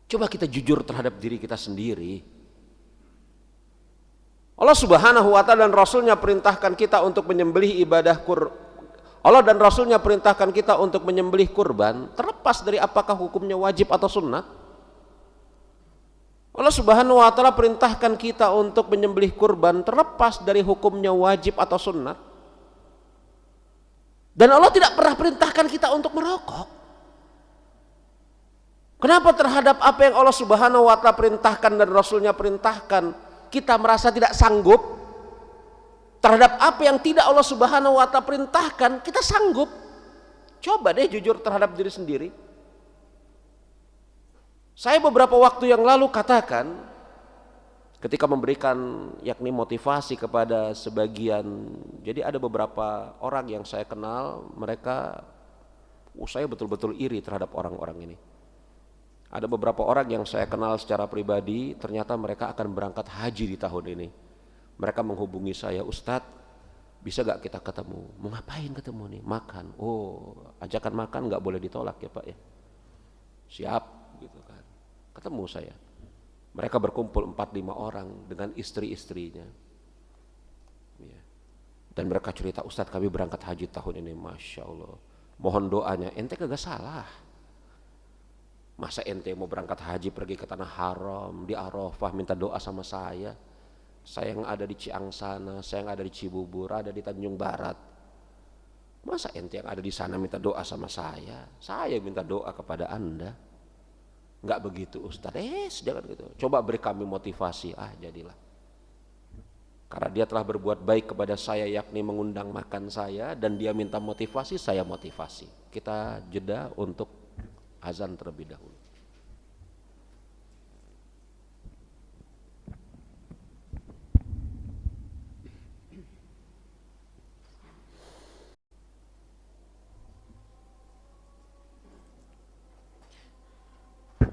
Coba kita jujur terhadap diri kita sendiri. Allah Subhanahu wa ta'ala dan Rasulnya perintahkan kita untuk menyembelih Allah dan Rasulnya perintahkan kita untuk menyembelih kurban, terlepas dari apakah hukumnya wajib atau sunnah. Allah Subhanahu wa taala perintahkan kita untuk menyembelih kurban terlepas dari hukumnya wajib atau sunnah. Dan Allah tidak pernah perintahkan kita untuk merokok. Kenapa terhadap apa yang Allah Subhanahu wa taala perintahkan dan Rasulnya perintahkan kita merasa tidak sanggup? Terhadap apa yang tidak Allah Subhanahu wa taala perintahkan kita sanggup. Coba deh jujur terhadap diri sendiri. Saya beberapa waktu yang lalu katakan ketika memberikan yakni motivasi kepada sebagian, jadi ada beberapa orang yang saya kenal, mereka saya betul-betul iri terhadap orang-orang ini. Ada beberapa orang yang saya kenal secara pribadi, ternyata mereka akan berangkat haji di tahun ini. Mereka menghubungi saya, Ustadz, bisa gak kita ketemu? Mau ngapain ketemu nih? Makan. Oh, ajakan makan gak boleh ditolak ya Pak ya. Siap gitu kan. Ketemu saya. Mereka berkumpul 4-5 orang dengan istri-istrinya. Ya. Dan mereka cerita, Ustadz kami berangkat haji tahun ini, Masya Allah. Mohon doanya, ente kagak salah. Masa ente mau berangkat haji pergi ke tanah haram, di Arafah minta doa sama saya. Saya yang ada di Ciangsana, saya yang ada di Cibubur, ada di Tanjung Barat. Masa ente yang ada di sana minta doa sama saya minta doa kepada Anda. Enggak begitu Ustadz, jangan gitu. Coba beri kami motivasi, jadilah. Karena dia telah berbuat baik kepada saya, yakni mengundang makan saya, dan dia minta motivasi, saya motivasi. Kita jeda untuk azan terlebih dahulu.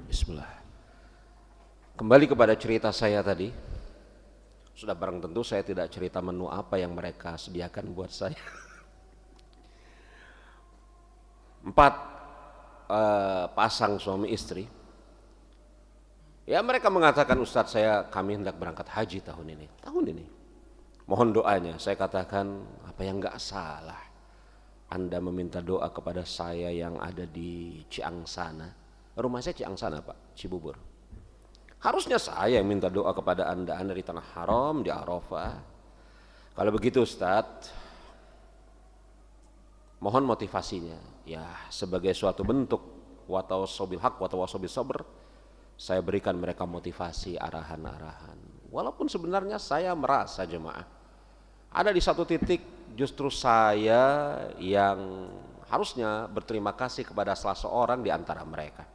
Bismillah. Kembali kepada cerita saya tadi. Sudah barang tentu saya tidak cerita menu apa yang mereka sediakan buat saya. 4 pasang suami istri. Ya mereka mengatakan, Ustadz kami hendak berangkat haji tahun ini. Mohon doanya. Saya katakan, apa yang enggak salah Anda meminta doa kepada saya yang ada di Ciangsana. Rumah saya Ciangsana Pak, Cibubur. Harusnya saya yang minta doa kepada Anda di tanah haram, di Arafah. Kalau begitu Ustadz, mohon motivasinya. Ya sebagai suatu bentuk watawassabil haq watawassabil sabr, saya berikan mereka motivasi, arahan-arahan. Walaupun sebenarnya saya merasa jemaah, ada di satu titik justru saya yang harusnya berterima kasih kepada salah seorang di antara mereka.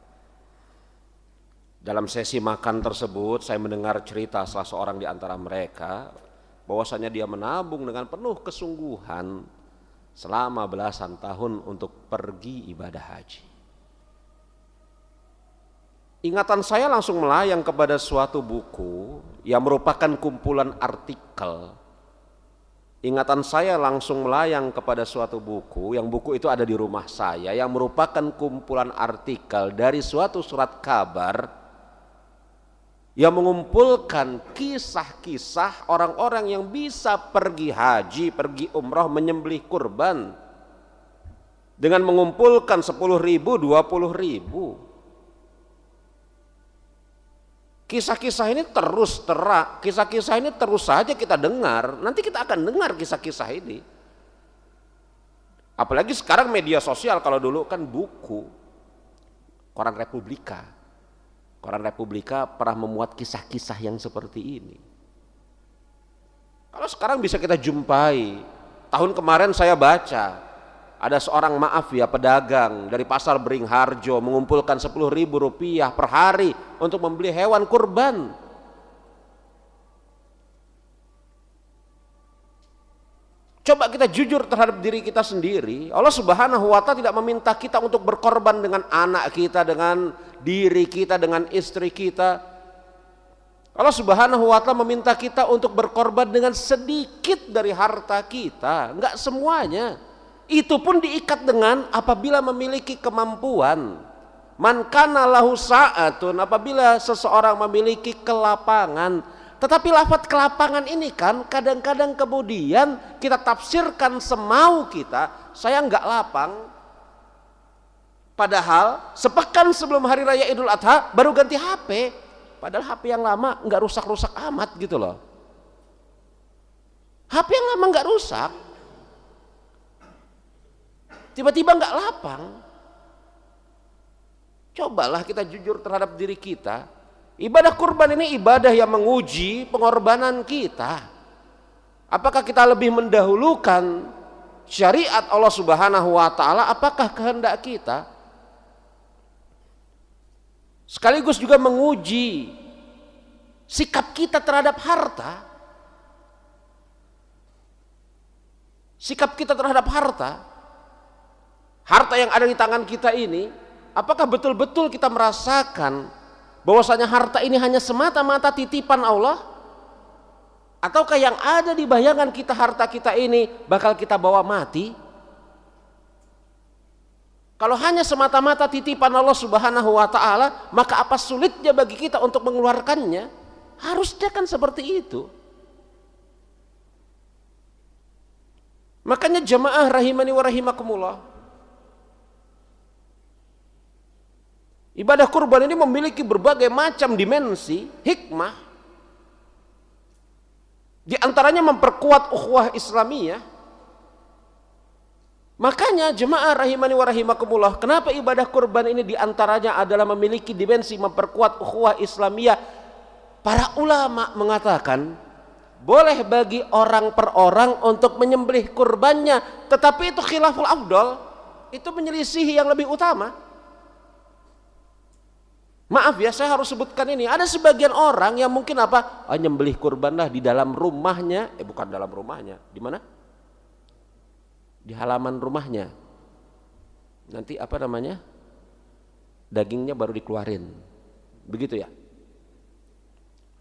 Dalam sesi makan tersebut saya mendengar cerita salah seorang di antara mereka bahwasanya dia menabung dengan penuh kesungguhan selama belasan tahun untuk pergi ibadah haji. Ingatan saya langsung melayang kepada suatu buku yang merupakan kumpulan artikel. Ingatan saya langsung melayang kepada suatu buku, yang buku itu ada di rumah saya, yang merupakan kumpulan artikel dari suatu surat kabar yang mengumpulkan kisah-kisah orang-orang yang bisa pergi haji, pergi umrah, menyembelih kurban dengan mengumpulkan 10.000, 20.000. Kisah-kisah ini kisah-kisah ini terus saja kita dengar. Nanti kita akan dengar kisah-kisah ini. Apalagi sekarang media sosial, kalau dulu kan buku, Koran Republika. Koran Republika pernah memuat kisah-kisah yang seperti ini. Kalau sekarang bisa kita jumpai. Tahun kemarin saya baca, ada seorang pedagang dari pasar Beringharjo mengumpulkan 10.000 rupiah per hari untuk membeli hewan kurban. Coba kita jujur terhadap diri kita sendiri. Allah Subhanahu wa ta'ala tidak meminta kita untuk berkorban dengan anak kita, dengan diri kita, dengan istri kita. Allah Subhanahu wa ta'ala meminta kita untuk berkorban dengan sedikit dari harta kita, enggak semuanya. Itu pun diikat dengan apabila memiliki kemampuan. Man kana lahu sa'atun, apabila seseorang memiliki kelapangan. Tetapi lafaz kelapangan ini kan kadang-kadang kemudian kita tafsirkan semau kita. Saya enggak lapang, padahal sepekan sebelum hari raya Idul Adha baru ganti HP. Padahal HP yang lama nggak rusak-rusak amat gitu loh. HP yang lama nggak rusak, tiba-tiba nggak lapang. Cobalah kita jujur terhadap diri kita. Ibadah kurban ini ibadah yang menguji pengorbanan kita. Apakah kita lebih mendahulukan syariat Allah Subhanahu wa taala, apakah kehendak kita? Sekaligus juga menguji sikap kita terhadap harta. Sikap kita terhadap harta. Harta yang ada di tangan kita ini, apakah betul-betul kita merasakan bahwasanya harta ini hanya semata-mata titipan Allah? Ataukah yang ada di bayangan kita harta kita ini bakal kita bawa mati? Kalau hanya semata-mata titipan Allah Subhanahu wa taala, maka apa sulitnya bagi kita untuk mengeluarkannya? Harusnya kan seperti itu. Makanya jamaah rahimani wa rahimakumullah, ibadah kurban ini memiliki berbagai macam dimensi, hikmah. Di antaranya memperkuat ukhuwah Islamiyah. Makanya jemaah rahimani wa rahimakumullah, kenapa ibadah kurban ini diantaranya adalah memiliki dimensi memperkuat ukhuwah Islamiyah? Para ulama mengatakan boleh bagi orang per orang untuk menyembelih kurbannya, tetapi itu khilaful afdal, itu menyelisihi yang lebih utama. Maaf ya, saya harus sebutkan ini. Ada sebagian orang yang mungkin apa? Nyembelih kurbanlah di dalam rumahnya, bukan dalam rumahnya, di mana? Di halaman rumahnya. Nanti apa namanya? Dagingnya baru dikeluarin. Begitu ya?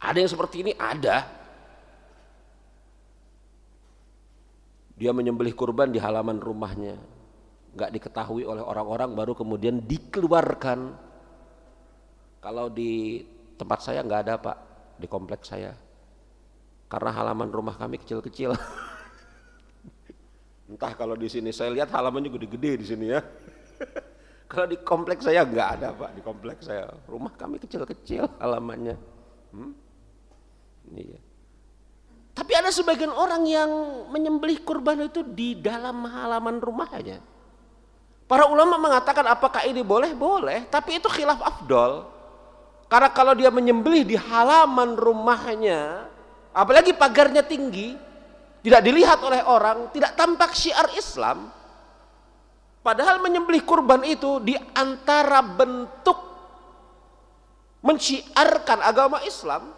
Ada yang seperti ini, ada. Dia menyembelih kurban di halaman rumahnya. Enggak diketahui oleh orang-orang, baru kemudian dikeluarkan. Kalau di tempat saya enggak ada, Pak, di kompleks saya. Karena halaman rumah kami kecil-kecil. Entah kalau di sini saya lihat halamannya gede-gede di sini ya. Kalau di kompleks saya enggak ada, Pak, di kompleks saya. Rumah kami kecil-kecil halamannya. Iya. Tapi ada sebagian orang yang menyembelih kurban itu di dalam halaman rumahnya. Para ulama mengatakan apakah ini boleh? Boleh, tapi itu khilaf afdol. Karena kalau dia menyembelih di halaman rumahnya, apalagi pagarnya tinggi, tidak dilihat oleh orang, tidak tampak syiar Islam. Padahal menyembelih kurban itu di antara bentuk menciarkan agama Islam.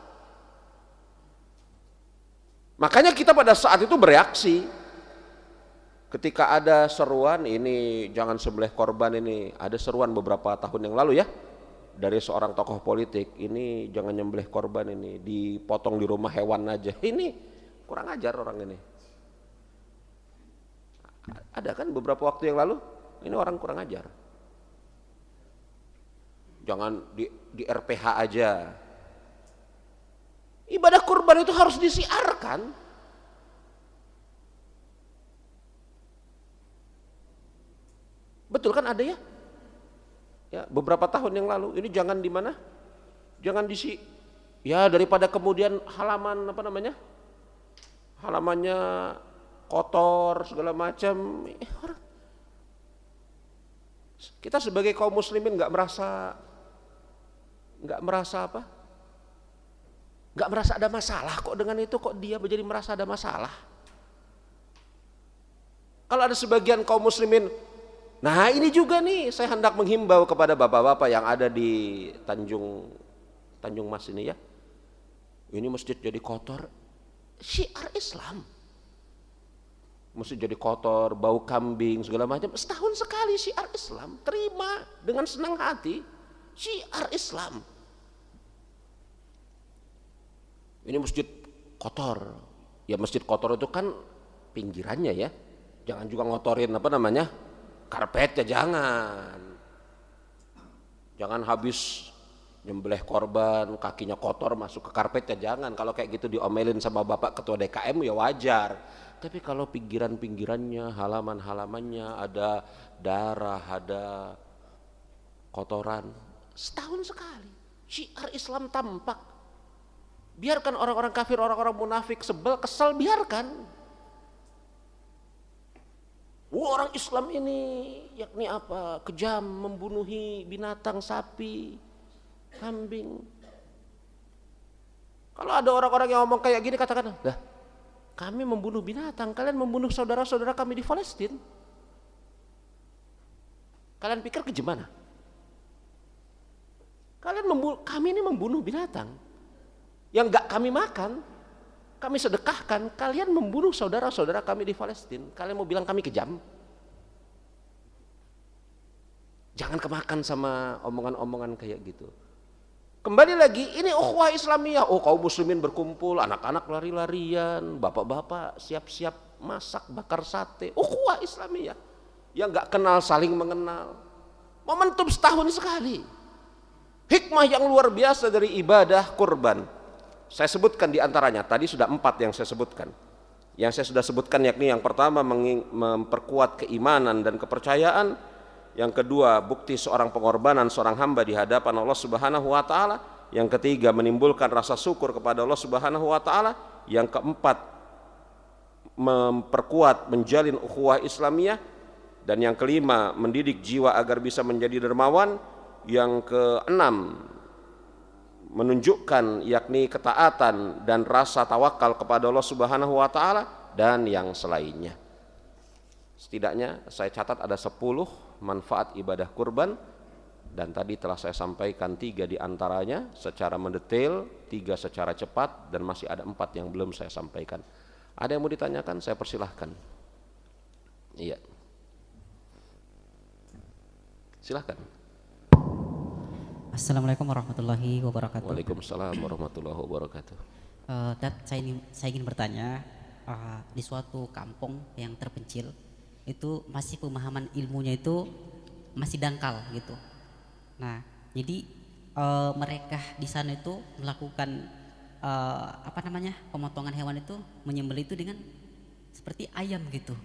Makanya kita pada saat itu bereaksi. Ketika ada seruan ini jangan sembelih korban ini, ada seruan beberapa tahun yang lalu ya, dari seorang tokoh politik, ini jangan nyembelih korban ini, dipotong di rumah hewan aja. Ini kurang ajar orang ini. Ada kan beberapa waktu yang lalu, ini orang kurang ajar. Jangan di RPH aja. Ibadah kurban itu harus disiarkan. Betul kan ada ya? Ya, beberapa tahun yang lalu, ini jangan di mana? Jangan ya daripada kemudian halaman apa namanya? Halamannya kotor segala macam. Kita sebagai kaum muslimin nggak merasa apa? Nggak merasa ada masalah kok dengan itu, kok dia menjadi merasa ada masalah. Kalau ada sebagian kaum muslimin, nah ini juga nih saya hendak menghimbau kepada bapak-bapak yang ada di Tanjung Mas ini ya. Ini masjid jadi kotor, syiar Islam. Masjid jadi kotor, bau kambing segala macam. Setahun sekali syiar Islam, terima dengan senang hati. Syiar Islam. Ini masjid kotor. Ya masjid kotor itu kan pinggirannya ya. Jangan juga ngotorin apa namanya? Karpetnya jangan. Jangan habis nyembelih korban kakinya kotor masuk ke karpetnya, jangan. Kalau kayak gitu diomelin sama Bapak Ketua DKM ya wajar. Tapi kalau pinggiran-pinggirannya, halaman-halamannya ada darah, ada kotoran, setahun sekali Syiar Islam tampak. Biarkan orang-orang kafir, orang-orang munafik sebel, kesal, biarkan. Orang Islam ini yakni apa? Kejam, membunuhi binatang, sapi, kambing. Kalau ada orang-orang yang ngomong kayak gini, katakan, "Dah, kami membunuh binatang, kalian membunuh saudara-saudara kami di Palestina. Kalian pikir gimana? Kami ini membunuh binatang yang gak kami makan, kami sedekahkan. Kalian membunuh saudara-saudara kami di Palestina. Kalian mau bilang kami kejam? Jangan kemakan sama omongan-omongan kayak gitu. Kembali lagi, ini ukhuwah Islamiyah. Oh, kaum muslimin berkumpul, anak-anak lari-larian, bapak-bapak siap-siap masak, bakar sate. Ukhuwah Islamiyah yang gak kenal saling mengenal. Momentum setahun sekali. Hikmah yang luar biasa dari ibadah kurban. Saya sebutkan di antaranya, tadi sudah 4 yang saya sebutkan. Yang saya sudah sebutkan yakni yang pertama memperkuat keimanan dan kepercayaan. Yang kedua, bukti seorang pengorbanan seorang hamba di hadapan Allah Subhanahu wa taala. Yang ketiga, menimbulkan rasa syukur kepada Allah Subhanahu wa taala. Yang keempat, memperkuat menjalin ukhuwah Islamiyah. Dan yang kelima, mendidik jiwa agar bisa menjadi dermawan. Yang keenam, menunjukkan yakni ketaatan dan rasa tawakal kepada Allah Subhanahu wa taala, dan yang selainnya. Setidaknya saya catat ada 10 manfaat ibadah kurban, dan tadi telah saya sampaikan 3 di antaranya secara mendetail, 3 secara cepat, dan masih ada 4 yang belum saya sampaikan. Ada yang mau ditanyakan? Saya persilahkan. Iya. Silahkan. Assalamualaikum warahmatullahi wabarakatuh. Waalaikumsalam warahmatullahi wabarakatuh. Saya ingin bertanya, di suatu kampung yang terpencil itu masih pemahaman ilmunya itu masih dangkal gitu. Nah, jadi mereka di sana itu melakukan pemotongan hewan itu, menyembelih itu dengan seperti ayam gitu.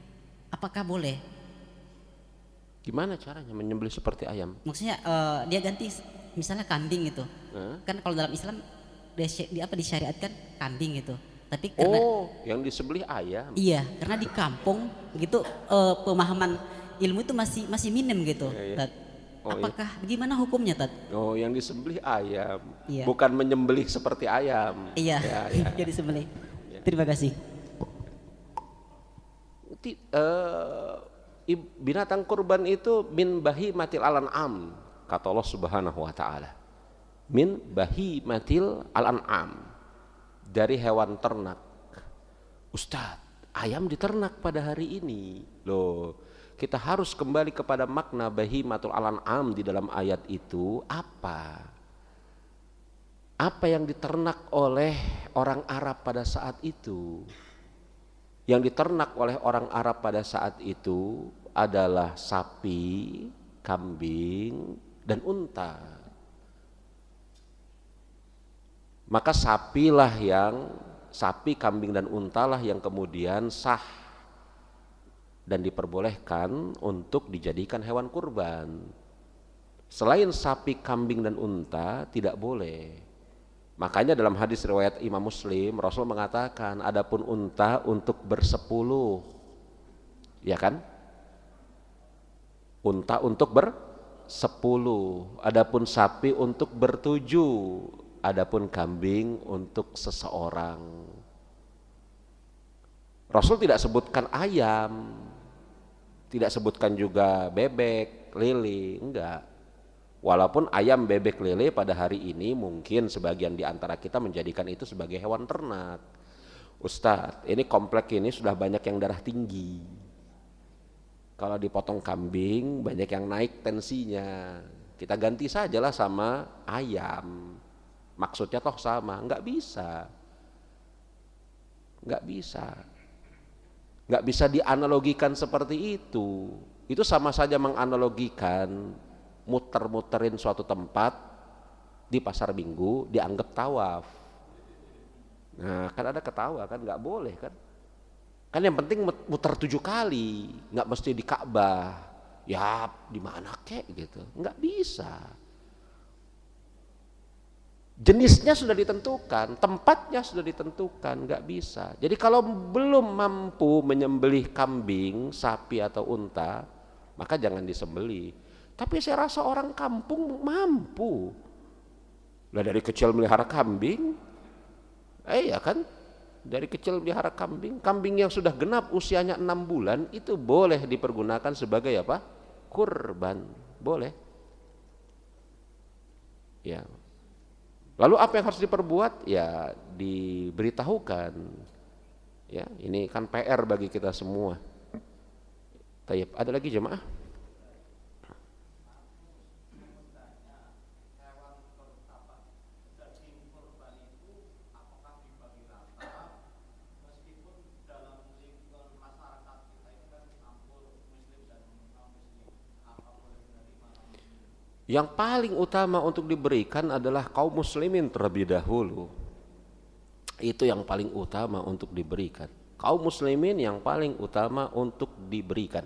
Apakah boleh? Gimana caranya menyembelih seperti ayam? Maksudnya dia ganti misalnya kambing gitu. Kan kalau dalam Islam disyariatkan kambing gitu. Tapi karena yang disembelih ayam. iya, karena di kampung gitu pemahaman ilmu itu masih minim gitu. Iya. Apakah bagaimana hukumnya, Tad? Oh, yang disembelih ayam. Iya. Bukan menyembelih seperti ayam. Iya. Ya. Jadi sembelih. Terima kasih. Binatang kurban itu min bahimatil al-an'am, kata Allah Subhanahu wa taala. Min bahimatil al-an'am, dari hewan ternak. Ustadz, ayam diternak pada hari ini. Loh, kita harus kembali kepada makna bahimatul al-an'am di dalam ayat itu apa? Apa yang diternak oleh orang Arab pada saat itu? Yang diternak oleh orang Arab pada saat itu adalah sapi, kambing, dan unta. Maka sapi, kambing, dan unta lah yang kemudian sah dan diperbolehkan untuk dijadikan hewan kurban. Selain sapi, kambing, dan unta tidak boleh. Makanya dalam hadis riwayat Imam Muslim, Rasul mengatakan adapun unta untuk bersepuluh, ya kan? Unta untuk bersepuluh, adapun sapi untuk bertujuh, adapun kambing untuk seseorang. Rasul tidak sebutkan ayam, tidak sebutkan juga bebek, lele, enggak. Walaupun ayam, bebek, lele pada hari ini mungkin sebagian di antara kita menjadikan itu sebagai hewan ternak. Ustadz, ini komplek ini sudah banyak yang darah tinggi. Kalau dipotong kambing banyak yang naik tensinya. Kita ganti sajalah sama ayam. Maksudnya toh sama, nggak bisa. Nggak bisa. Nggak bisa dianalogikan seperti itu. Itu sama saja menganalogikan muter-muterin suatu tempat di pasar minggu dianggap tawaf. Nah, kan ada ketawa kan, nggak boleh kan? Kan yang penting muter 7 kali, nggak mesti di Ka'bah. Ya di mana kek gitu, nggak bisa. jenisnya sudah ditentukan, tempatnya sudah ditentukan, nggak bisa. Jadi kalau belum mampu menyembelih kambing, sapi atau unta, maka jangan disembelih. Tapi saya rasa orang kampung mampu. Lah dari kecil melihara kambing, ya kan? Dari kecil melihara kambing, kambing yang sudah genap usianya 6 bulan itu boleh dipergunakan sebagai apa? Kurban, boleh. Ya. Lalu apa yang harus diperbuat? Ya diberitahukan. Ya, ini kan PR bagi kita semua. Tayyib, ada lagi jemaah? Yang paling utama untuk diberikan adalah kaum muslimin terlebih dahulu. Itu yang paling utama untuk diberikan. Kaum muslimin yang paling utama untuk diberikan.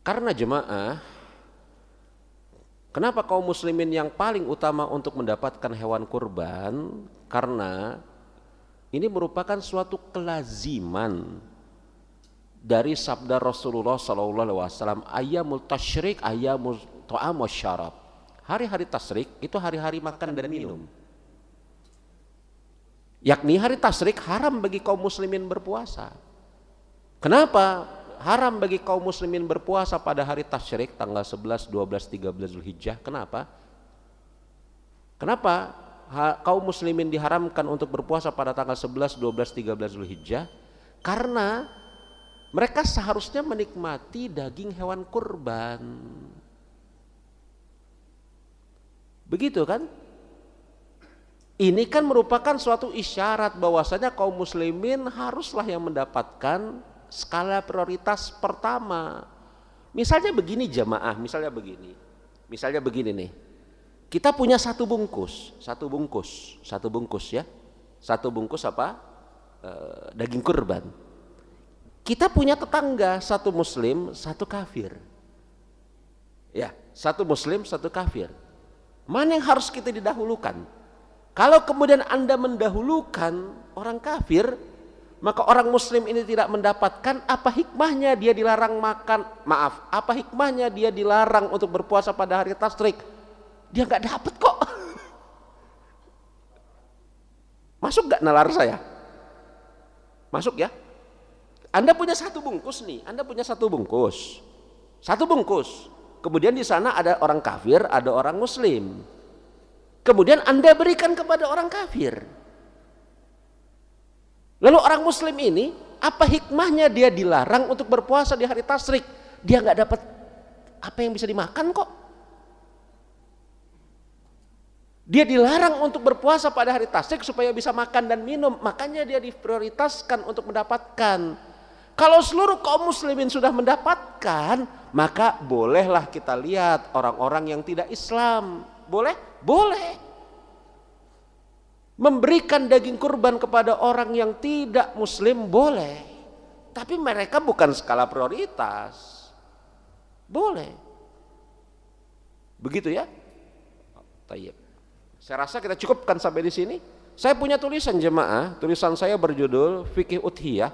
Karena jemaah, kenapa kaum muslimin yang paling utama untuk mendapatkan hewan kurban? Karena ini merupakan suatu kelaziman dari sabda Rasulullah SAW, ayyamul tasyrik ayyamul ta'am wasyarab. Hari-hari tasyrik itu hari-hari makan dan minum. Yakni hari tasyrik haram bagi kaum muslimin berpuasa. Kenapa haram bagi kaum muslimin berpuasa pada hari tasyrik tanggal 11, 12, 13 Zulhijjah? Kenapa? Kenapa kaum muslimin diharamkan untuk berpuasa pada tanggal 11, 12, 13 Zulhijjah? Karena mereka seharusnya menikmati daging hewan kurban. Begitu kan? Ini kan merupakan suatu isyarat bahwasanya kaum muslimin haruslah yang mendapatkan skala prioritas pertama. Misalnya begini jamaah, misalnya begini nih. Kita punya satu bungkus ya. Satu bungkus apa? Daging kurban. Kita punya tetangga, satu muslim, satu kafir. Ya, satu muslim, satu kafir. Mana yang harus kita didahulukan? Kalau kemudian Anda mendahulukan orang kafir, maka orang muslim ini tidak mendapatkan apa hikmahnya dia dilarang makan, apa hikmahnya dia dilarang untuk berpuasa pada hari tasyrik? Dia nggak dapat kok. Masuk nggak nalar saya? Masuk ya? Anda punya satu bungkus nih, satu bungkus. Kemudian di sana ada orang kafir, ada orang muslim. Kemudian Anda berikan kepada orang kafir. Lalu orang muslim ini, apa hikmahnya dia dilarang untuk berpuasa di hari tasyrik? Dia nggak dapat apa yang bisa dimakan kok. Dia dilarang untuk berpuasa pada hari tasyrik supaya bisa makan dan minum, makanya dia diprioritaskan untuk mendapatkan. Kalau seluruh kaum muslimin sudah mendapatkan, maka bolehlah kita lihat orang-orang yang tidak Islam. Boleh? Boleh. Memberikan daging kurban kepada orang yang tidak muslim boleh. Tapi mereka bukan skala prioritas. Boleh. Begitu ya? Tayyib. Saya rasa kita cukupkan sampai di sini. Saya punya tulisan jemaah, tulisan saya berjudul Fikih Udhiyah.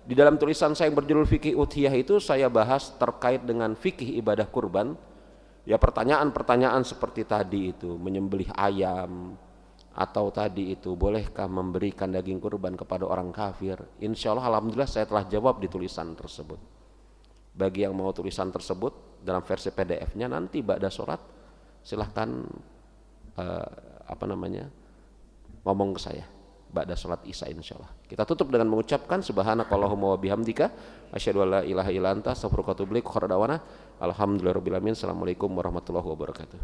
Di dalam tulisan saya yang berjudul Fikih Udhiyah itu saya bahas terkait dengan fikih ibadah kurban. Ya pertanyaan-pertanyaan seperti tadi itu, menyembelih ayam atau tadi itu bolehkah memberikan daging kurban kepada orang kafir? Insya Allah alhamdulillah saya telah jawab di tulisan tersebut. Bagi yang mau tulisan tersebut dalam versi PDF-nya nanti ba'da sholat silahkan ngomong ke saya ba'da sholat isya insyaallah. Kita tutup dengan mengucapkan subhanakallahumma wa bihamdika asyhadu an la ilaha illa anta astaghfiruka wa atubu ilaik. Alhamdulillahirabbil alamin. Assalamualaikum warahmatullahi wabarakatuh.